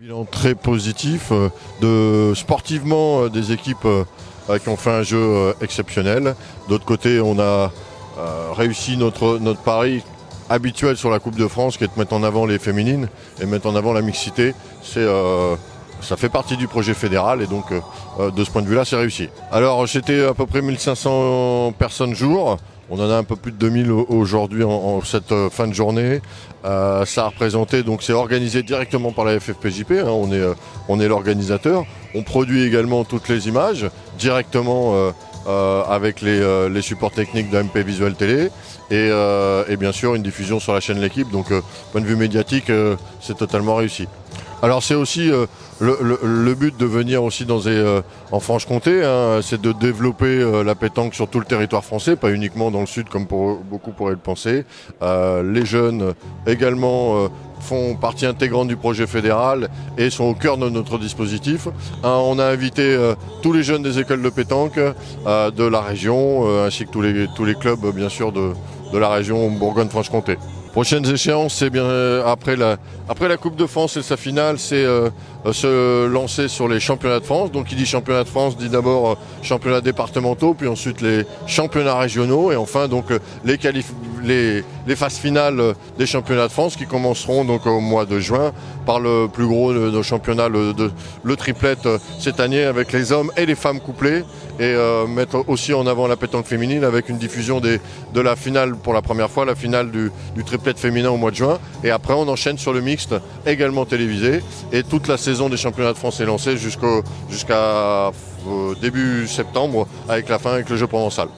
Bilan très positif, sportivement des équipes qui ont fait un jeu exceptionnel. D'autre côté, on a réussi notre pari habituel sur la Coupe de France, qui est de mettre en avant les féminines et mettre en avant la mixité. Ça fait partie du projet fédéral et donc de ce point de vue-là, c'est réussi. Alors c'était à peu près 1500 personnes jour. On en a un peu plus de 2000 aujourd'hui en cette fin de journée. Ça a représenté, donc c'est organisé directement par la FFPJP, hein, on est l'organisateur. On produit également toutes les images directement avec les supports techniques de MP Visual Télé et bien sûr une diffusion sur la chaîne L'Équipe. Donc point de vue médiatique, c'est totalement réussi. Alors c'est aussi le but de venir aussi en Franche-Comté, hein, c'est de développer la pétanque sur tout le territoire français, pas uniquement dans le sud comme beaucoup pourraient le penser. Les jeunes également font partie intégrante du projet fédéral et sont au cœur de notre dispositif. On a invité tous les jeunes des écoles de pétanque de la région, ainsi que tous les clubs bien sûr de la région Bourgogne-Franche-Comté. Prochaines échéances, c'est bien après la Coupe de France et sa finale, c'est se lancer sur les championnats de France. Donc qui dit championnat de France dit d'abord championnats départementaux, puis ensuite les championnats régionaux et enfin donc les phases finales des championnats de France qui commenceront donc au mois de juin par le plus gros de nos championnats, le triplette cette année avec les hommes et les femmes couplés et mettre aussi en avant la pétanque féminine avec une diffusion de la finale pour la première fois, la finale du triplette féminin au mois de juin et après on enchaîne sur le mixte également télévisé et toute la saison des championnats de France est lancée jusqu'à début septembre avec le jeu provençal.